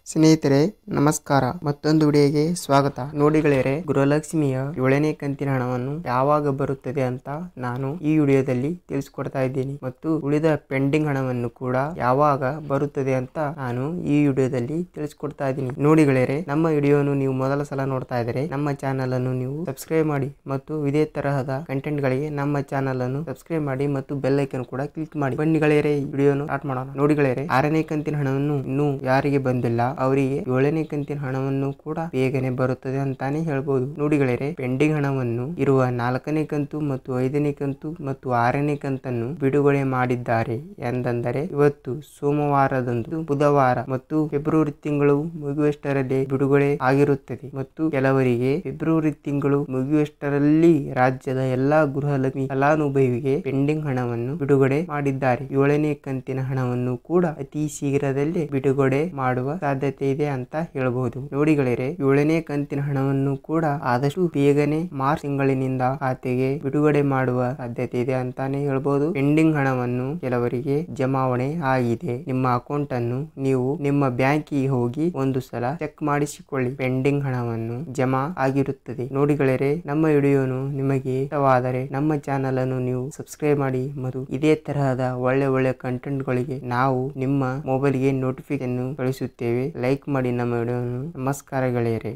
ಸ್ನೇಹಿತರೆ ನಮಸ್ಕಾರ. ಮತ್ತೊಂದು ವಿಡಿಯೋಗೆ ಸ್ವಾಗತ. ನೋಡಿ ಗೆಳೆಯರೆ, ಗೃಹಲಕ್ಷ್ಮಿಯ 7ನೇ ಕಂತಿನ ಹಣವನ್ನು ಯಾವಾಗ ಬರುತ್ತದೆ ಅಂತ ನಾನು ಈ ವಿಡಿಯೋದಲ್ಲಿ ತಿಳಿಸ್ಕೊಡ್ತಾ ಇದ್ದೀನಿ ಮತ್ತು ಉಳಿದ ಪೆಂಡಿಂಗ್ ಹಣವನ್ನು ಕೂಡ ಯಾವಾಗ ಬರುತ್ತದೆ ಅಂತ ನಾನು ಈ ವಿಡಿಯೋದಲ್ಲಿ ತಿಳಿಸ್ಕೊಡ್ತಾ ಇದ್ದೀನಿ. ನೋಡಿ ಗೆಳೆಯರೆ, ನಮ್ಮ ವಿಡಿಯೋನು ನೀವು ಮೊದಲ ಸಲ ನೋಡ್ತಾ ಇದ್ದರೆ ನಮ್ಮ ಚಾನಲ್ ಅನ್ನು ನೀವು ಸಬ್ಸ್ಕ್ರೈಬ್ ಮಾಡಿ ಮತ್ತು ಇದೇ ತರಹದ ಕಂಟೆಂಟ್ ಗಳಿಗೆ ನಮ್ಮ ಚಾನಲ್ ಅನ್ನು ಸಬ್ಸ್ಕ್ರೈಬ್ ಮಾಡಿ ಮತ್ತು ಬೆಲ್ ಐಕನ್ ಕೂಡ ಕ್ಲಿಕ್ ಮಾಡಿ. ಬನ್ನಿ ಗೆಳೆಯರೆ, ಈ ವಿಡಿಯೋನು ಸ್ಟಾರ್ಟ್ ಮಾಡೋಣ. ನೋಡಿ ಗೆಳೆಯರೆ, 6ನೇ ಕಂತಿನ ಹಣವನ್ನು ಇನ್ನೂ ಯಾರಿಗೆ ಬಂದಿಲ್ಲ ಅವರಿಗೆ 7ನೇ ಕಂತಿನ ಹಣವನ್ನು ಕೂಡ ಬೇಗನೆ ಬರುತ್ತದೆ ಅಂತಾನೆ ಹೇಳ್ಬೋದು. ನೋಡಿ ಗೆಳೆಯರೆ, ಪೆಂಡಿಂಗ್ ಹಣವನ್ನು ಇರುವ 4ನೇ ಕಂತು ಮತ್ತು 5ನೇ ಕಂತು ಮತ್ತು 6ನೇ ಕಂತನ್ನು ಬಿಡುಗಡೆ ಮಾಡಿದ್ದಾರೆ ಎಂದರೆ ಇವತ್ತು ಸೋಮವಾರದಂದು ಬುಧವಾರ ಮತ್ತು ಫೆಬ್ರವರಿ ತಿಂಗಳು ಮುಗಿಯುವಷ್ಟರಲ್ಲಿ ಬಿಡುಗಡೆ ಆಗಿರುತ್ತದೆ ಮತ್ತು ಕೆಲವರಿಗೆ ಫೆಬ್ರವರಿ ತಿಂಗಳು ಮುಗಿಯುವಷ್ಟರಲ್ಲಿ ರಾಜ್ಯದ ಎಲ್ಲಾ ಗೃಹಲಕ್ಷ್ಮಿ ಫಲಾನುಭವಿಗೆ ಪೆಂಡಿಂಗ್ ಹಣವನ್ನು ಬಿಡುಗಡೆ ಮಾಡಿದ್ದಾರೆ. 7ನೇ ಕಂತಿನ ಹಣವನ್ನು ಕೂಡ ಅತಿ ಶೀಘ್ರದಲ್ಲೇ ಬಿಡುಗಡೆ ಮಾಡುವ ಸಾಧ್ಯತೆ ಇದೆ ಅಂತ ಹೇಳ್ಬಹುದು. ನೋಡಿ ಗೆಳೆಯರೆ, 7ನೇ ಕಂತಿನ ಹಣವನ್ನು ಕೂಡ ಆದಷ್ಟು ಬೇಗನೆ ಮಾರ್ಚ್ ತಿಂಗಳಿನಿಂದ ಖಾತೆಗೆ ಬಿಡುಗಡೆ ಮಾಡುವ ಸಾಧ್ಯತೆ ಇದೆ ಅಂತಾನೆ ಹೇಳ್ಬಹುದು. ಪೆಂಡಿಂಗ್ ಹಣವನ್ನು ಕೆಲವರಿಗೆ ಜಮಾವಣೆ ಆಗಿದೆ. ನಿಮ್ಮ ಅಕೌಂಟ್ ಅನ್ನು ನೀವು ನಿಮ್ಮ ಬ್ಯಾಂಕಿಗೆ ಹೋಗಿ ಒಂದು ಸಲ ಚೆಕ್ ಮಾಡಿಸಿಕೊಳ್ಳಿ, ಪೆಂಡಿಂಗ್ ಹಣವನ್ನು ಜಮಾ ಆಗಿರುತ್ತದೆ. ನೋಡಿ ಗೆಳೆಯರೆ, ನಮ್ಮ ವಿಡಿಯೋನು ನಿಮಗೆ ಇಷ್ಟವಾದರೆ ನಮ್ಮ ಚಾನಲ್ ಅನ್ನು ನೀವು ಸಬ್ಸ್ಕ್ರೈಬ್ ಮಾಡಿ ಮತ್ತು ಇದೇ ತರಹದ ಒಳ್ಳೆ ಕಂಟೆಂಟ್ ಗಳಿಗೆ ನಾವು ನಿಮ್ಮ ಮೊಬೈಲ್ಗೆ ನೋಟಿಫಿಕೇಶನ್ ಕಳಿಸುತ್ತೇವೆ. ಲೈಕ್ ಮಾಡಿ ನಮ್ಮ ವಿಡಿಯೋನು. ನಮಸ್ಕಾರ ಗೆಳೆಯರೆ.